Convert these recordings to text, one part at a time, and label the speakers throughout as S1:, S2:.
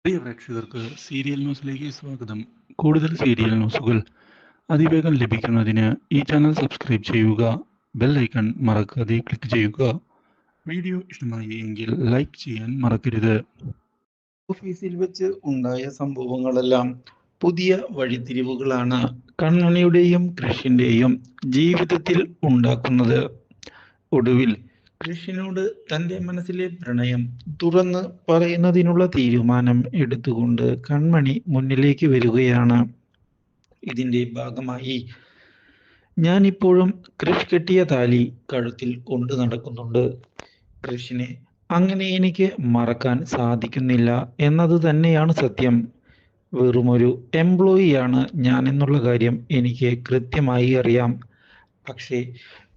S1: പ്രിയ പ്രേക്ഷകർക്ക് സീരിയൽ ന്യൂസിലേക്ക് സ്വാഗതം. കൂടുതൽ സീരിയൽ ന്യൂസുകൾ അതിവേഗം ലഭിക്കുന്നതിന് ഈ ചാനൽ സബ്സ്ക്രൈബ് ചെയ്യുക. ബെൽ ഐക്കൺ മറക്കാതെ ക്ലിക്ക് ചെയ്യുക. വീഡിയോ ഇഷ്ടമായി എങ്കിൽ ലൈക്ക് ചെയ്യാൻ മറക്കരുത്. ഓഫീസിൽ വെച്ച് ഉണ്ടായ സംഭവങ്ങളെല്ലാം പുതിയ വഴിത്തിരിവുകളാണ് കൺമണിയുടെയും കൃഷിന്റെയും ജീവിതത്തിൽ ഉണ്ടാക്കുന്നത്. ഒടുവിൽ കൃഷിനോട് തന്റെ മനസ്സിലെ പ്രണയം തുറന്ന് പറയുന്നതിനുള്ള തീരുമാനം എടുത്തുകൊണ്ട് കൺമണി മുന്നിലേക്ക് വരികയാണ്. ഇതിന്റെ ഭാഗമായി ഞാൻ ഇപ്പോഴും കൃഷ് കെട്ടിയ താലി കഴുത്തിൽ കൊണ്ടു നടക്കുന്നുണ്ട്. കൃഷിനെ അങ്ങനെ എനിക്ക് മറക്കാൻ സാധിക്കുന്നില്ല എന്നത് തന്നെയാണ് സത്യം. വെറുമൊരു എംപ്ലോയിയാണ് ഞാൻ എന്നുള്ള കാര്യം എനിക്ക് കൃത്യമായി അറിയാം. പക്ഷേ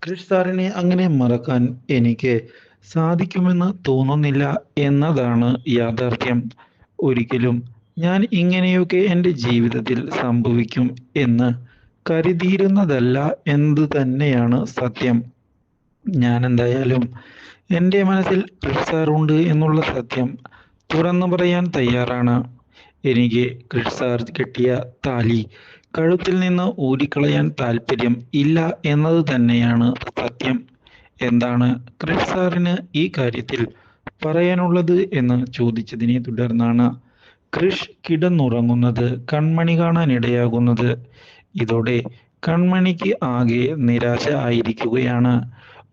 S1: ക്രിഷ് സാറിനെ അങ്ങനെ മറക്കാൻ എനിക്ക് സാധിക്കുമെന്ന് തോന്നുന്നില്ല എന്നതാണ് യാഥാർത്ഥ്യം. ഒരിക്കലും ഞാൻ ഇങ്ങനെയൊക്കെ എൻ്റെ ജീവിതത്തിൽ സംഭവിക്കും എന്ന് കരുതിയിരുന്നതല്ല എന്നത് തന്നെയാണ് സത്യം. ഞാൻ എന്തായാലും എൻ്റെ മനസ്സിൽ ക്രിഷ് സാറുണ്ട് എന്നുള്ള സത്യം തുറന്നു പറയാൻ തയ്യാറാണ്. എനിക്ക് ക്രിഷ് സാർ കെട്ടിയ താലി കഴുത്തിൽ നിന്ന് ഊരിക്കളയാൻ താല്പര്യം ഇല്ല എന്നത് തന്നെയാണ് സത്യം. എന്താണ് ക്രിഷ് സാറിന് ഈ കാര്യത്തിൽ പറയാനുള്ളത് എന്ന് ചോദിച്ചതിനെ തുടർന്നാണ് ക്രിഷ് കിടന്നുറങ്ങുന്നത് കൺമണി കാണാനിടയാകുന്നത്. ഇതോടെ കൺമണിക്ക് ആകെ നിരാശ ആയിരിക്കുകയാണ്.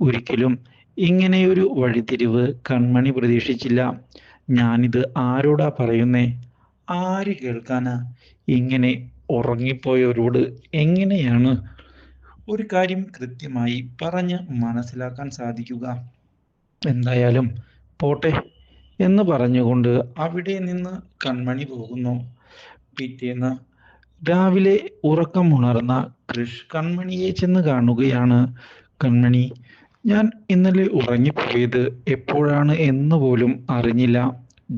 S1: ഒരിക്കലും ഇങ്ങനെയൊരു വഴിത്തിരിവ് കൺമണി പ്രതീക്ഷിച്ചില്ല. ഞാനിത് ആരോടാ പറയുന്നേ? ആര് കേൾക്കാനാ? ഇങ്ങനെ ഉറങ്ങിപ്പോയവരോട് എങ്ങനെയാണ് ഒരു കാര്യം കൃത്യമായി പറഞ്ഞ് മനസ്സിലാക്കാൻ സാധിക്കുക? എന്തായാലും പോട്ടെ എന്ന് പറഞ്ഞുകൊണ്ട് അവിടെ നിന്ന് കൺമണി പോകുന്നു. പിറ്റേന്ന് രാവിലെ ഉറക്കമുണർന്ന കൃഷ് കൺമണിയെ ചെന്ന് കാണുകയാണ്. കൺമണി, ഞാൻ ഇന്നലെ ഉറങ്ങിപ്പോയത് എപ്പോഴാണ് എന്ന് പോലും അറിഞ്ഞില്ല.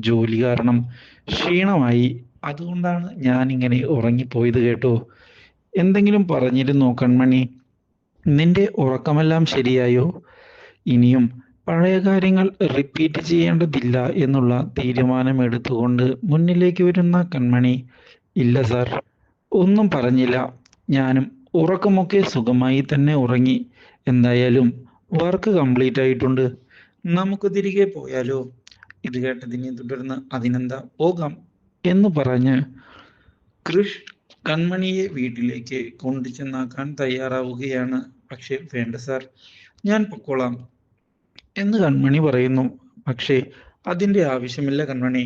S1: ജോലി കാരണം ക്ഷീണമായി, അതുകൊണ്ടാണ് ഞാൻ ഇങ്ങനെ ഉറങ്ങിപ്പോയത് കേട്ടോ. എന്തെങ്കിലും പറഞ്ഞിരുന്നോ കൺമണി? നിന്റെ ഉറക്കമെല്ലാം ശരിയായോ? ഇനിയും പഴയ കാര്യങ്ങൾ റിപ്പീറ്റ് ചെയ്യേണ്ടതില്ല എന്നുള്ള തീരുമാനമെടുത്തുകൊണ്ട് മുന്നിലേക്ക് വരുന്ന കൺമണി, ഇല്ല സാർ, ഒന്നും പറഞ്ഞില്ല. ഞാനും ഉറക്കമൊക്കെ സുഖമായി തന്നെ ഉറങ്ങി. എന്തായാലും വർക്ക് കംപ്ലീറ്റ് ആയിട്ടുണ്ട്. നമുക്ക് തിരികെ പോയാലോ? ഇത് കേട്ടതിനെ തുടർന്ന് അതിനെന്താ, പോകാം എന്ന് പറഞ്ഞ് കൃഷ് കൺമണിയെ വീട്ടിലേക്ക് കൊണ്ടുചെന്നാക്കാൻ തയ്യാറാവുകയാണ്. പക്ഷെ വേണ്ട സാർ, ഞാൻ പൊക്കോളാം എന്ന് കൺമണി പറയുന്നു. പക്ഷേ അതിൻ്റെ ആവശ്യമില്ല കൺമണി.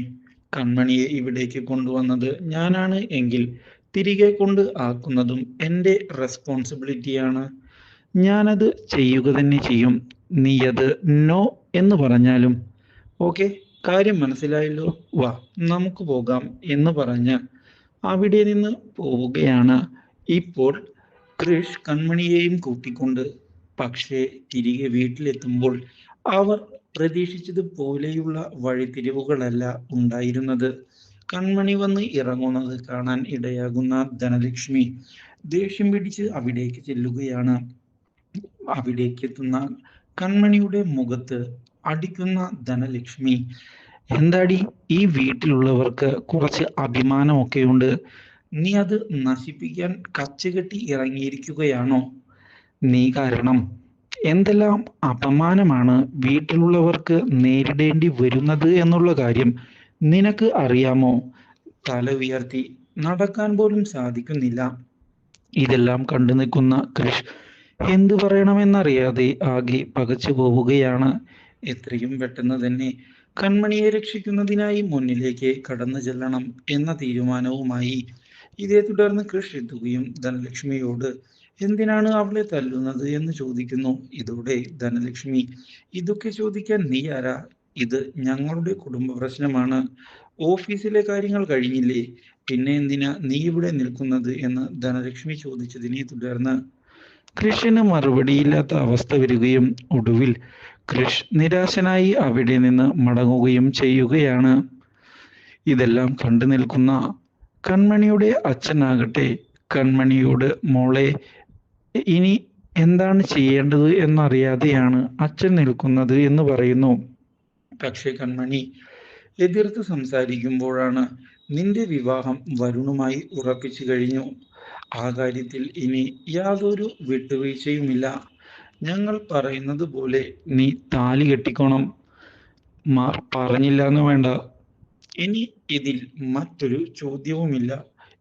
S1: കൺമണിയെ ഇവിടേക്ക് കൊണ്ടുവന്നത് ഞാനാണ് എങ്കിൽ തിരികെ കൊണ്ട് ആക്കുന്നതും എൻ്റെ റെസ്പോൺസിബിലിറ്റിയാണ്. ഞാനത് ചെയ്യുക തന്നെ ചെയ്യും. നീ അത് നോ എന്ന് പറഞ്ഞാലും. ഓക്കെ, കാര്യം മനസ്സിലായല്ലോ, വാ നമുക്ക് പോകാം എന്ന് പറഞ്ഞ് അവിടെ നിന്ന് പോവുകയാണ് ഇപ്പോൾ കൃഷ് കൺമണിയെയും കൂട്ടിക്കൊണ്ട്. പക്ഷേ തിരികെ വീട്ടിലെത്തുമ്പോൾ അവർ പ്രതീക്ഷിച്ചതുപോലെയുള്ള വഴിത്തിരിവുകളല്ല ഉണ്ടായിരുന്നത്. കൺമണി വന്ന് ഇറങ്ങുന്നത് കാണാൻ ഇടയാകുന്ന ധനലക്ഷ്മി ദേഷ്യം പിടിച്ച് അവിടേക്ക് ചെല്ലുകയാണ്. അവിടേക്ക് എത്തുന്ന കൺമണിയുടെ മുഖത്ത് അടിക്കുന്ന ധനലക്ഷ്മി, എന്താടി, ഈ വീട്ടിലുള്ളവർക്ക് കുറച്ച് അഭിമാനമൊക്കെയുണ്ട്, നീ അത് നശിപ്പിക്കാൻ കച്ചകെട്ടി ഇറങ്ങിയിരിക്കുകയാണോ? നീ കാരണം എന്തെല്ലാം അപമാനമാണ് വീട്ടിലുള്ളവർക്ക് നേരിടേണ്ടി വരുന്നത് എന്നുള്ള കാര്യം നിനക്ക് അറിയാമോ? തല ഉയർത്തി നടക്കാൻ പോലും സാധിക്കുന്നില്ല. ഇതെല്ലാം കണ്ടു നിൽക്കുന്ന കൃഷ് എന്ത് പറയണമെന്നറിയാതെ ആകെ പകച്ചു പോവുകയാണ്. എത്രയും പെട്ടെന്ന് തന്നെ കൺമണിയെ രക്ഷിക്കുന്നതിനായി മുന്നിലേക്ക് കടന്നു ചെല്ലണം എന്ന തീരുമാനവുമായി. ഇതേ തുടർന്ന് കൃഷ് എത്തുകയും ധനലക്ഷ്മിയോട് എന്തിനാണ് അവളെ തല്ലുന്നത് എന്ന് ചോദിക്കുന്നു. ഇതോടെ ധനലക്ഷ്മി, ഇതൊക്കെ ചോദിക്കാൻ നീ ആരാ? ഇത് ഞങ്ങളുടെ കുടുംബ പ്രശ്നമാണ്. ഓഫീസിലെ കാര്യങ്ങൾ കഴിഞ്ഞില്ലേ, പിന്നെ എന്തിനാ നീ ഇവിടെ നിൽക്കുന്നത് എന്ന് ധനലക്ഷ്മി ചോദിച്ചതിനെ തുടർന്ന് കൃഷിന് മറുപടിയില്ലാത്ത അവസ്ഥ വരികയും ഒടുവിൽ കൃഷ് നിരാശനായി അവിടെ നിന്ന് മടങ്ങുകയും ചെയ്യുകയാണ്. ഇതെല്ലാം കണ്ടു നിൽക്കുന്ന കൺമണിയുടെ അച്ഛനാകട്ടെ കൺമണിയോട്, മോളെ, ഇനി എന്താണ് ചെയ്യേണ്ടത് എന്നറിയാതെയാണ് അച്ഛൻ നിൽക്കുന്നത് എന്ന് പറയുന്നു. പക്ഷേ കൺമണി
S2: എതിർത്ത് സംസാരിക്കുമ്പോഴാണ് നിന്റെ വിവാഹം വരുണുമായി ഉറപ്പിച്ചു കഴിഞ്ഞു. ആ കാര്യത്തിൽ ഇനി യാതൊരു വിട്ടുവീഴ്ചയുമില്ല. ഞങ്ങൾ പറയുന്നത് പോലെ നീ താലി കെട്ടിക്കോണം. പറഞ്ഞില്ല എന്ന് വേണ്ട. ഇനി ഇതിൽ മറ്റൊരു ചോദ്യവുമില്ല.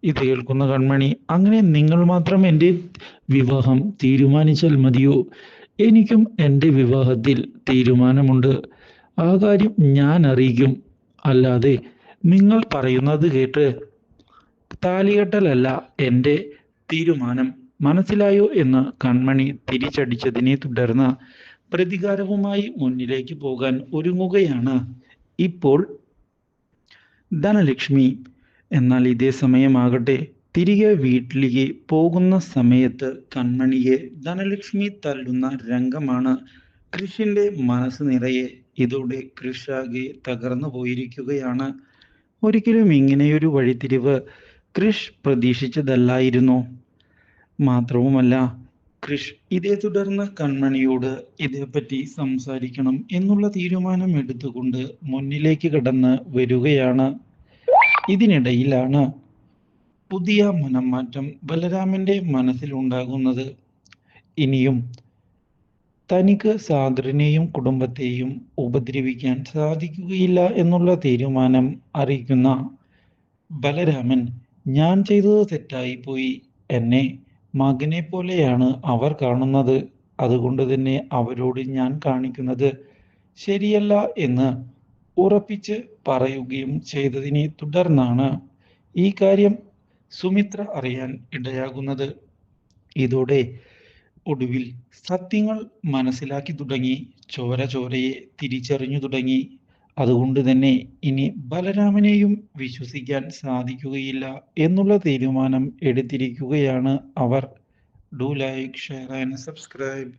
S2: ഇത് കേൾക്കുന്ന കൺമണി, അങ്ങനെ നിങ്ങൾ മാത്രം എൻ്റെ വിവാഹം തീരുമാനിച്ചാൽ മതിയോ? എനിക്കും എൻ്റെ വിവാഹത്തിൽ തീരുമാനമുണ്ട്. ആ കാര്യം ഞാൻ അറിയിക്കും. അല്ലാതെ നിങ്ങൾ പറയുന്നത് കേട്ട് താലികെട്ടലല്ല എൻ്റെ തീരുമാനം. മനസ്സിലായോ എന്ന് കൺമണി തിരിച്ചടിച്ചതിനെ തുടർന്ന് പ്രതികാരവുമായി മുന്നിലേക്ക് പോകാൻ ഒരുങ്ങുകയാണ് ഇപ്പോൾ ധനലക്ഷ്മി. എന്നാൽ ഇതേ സമയമാകട്ടെ, തിരികെ വീട്ടിലേക്ക് പോകുന്ന സമയത്ത് കൺമണിയെ ധനലക്ഷ്മി തല്ലുന്ന രംഗമാണ് കൃഷിന്റെ മനസ്സ് നിറയെ. ഇതോടെ കൃഷാകെ തകർന്നു പോയിരിക്കുകയാണ്. ഒരിക്കലും ഇങ്ങനെയൊരു വഴിത്തിരിവ് കൃഷ് പ്രതീക്ഷിച്ചതല്ലായിരുന്നു. മാത്രവുമല്ല, കൃഷ് ഇതേ തുടർന്ന് കൺമണിയോട് ഇതേപ്പറ്റി സംസാരിക്കണം എന്നുള്ള തീരുമാനം എടുത്തുകൊണ്ട് മുന്നിലേക്ക് കടന്ന് വരികയാണ്. ഇതിനിടയിലാണ് പുതിയ മനംമാറ്റം ബലരാമന്റെ മനസ്സിലുണ്ടാകുന്നത്. ഇനിയും തനിക്ക് സാഗറിനെയും കുടുംബത്തെയും ഉപദ്രവിക്കാൻ സാധിക്കുകയില്ല എന്നുള്ള തീരുമാനം അറിയിക്കുന്ന ബലരാമൻ, ഞാൻ ചെയ്തത് തെറ്റായി പോയി. എന്നെ മകനെ പോലെയാണ് അവർ കാണുന്നത്. അതുകൊണ്ട് തന്നെ അവരോട് ഞാൻ കാണിക്കുന്നത് ശരിയല്ല എന്ന് ഉറപ്പിച്ച് പറയുകയും ചെയ്തതിനെ തുടർന്നാണ് ഈ കാര്യം സുമിത്ര അറിയാൻ ഇടയാകുന്നത്. ഇതോടെ ഒടുവിൽ സത്യങ്ങൾ മനസ്സിലാക്കി തുടങ്ങി. ചോര ചോരയെ തിരിച്ചറിഞ്ഞു തുടങ്ങി. അതുകൊണ്ട് തന്നെ ഇനി ബലരാമനെയും വിശ്വസിക്കാൻ സാധിക്കുകയില്ല എന്നുള്ള തീരുമാനം എടുത്തിരിക്കുകയാണ് അവർ. Do like, share and subscribe.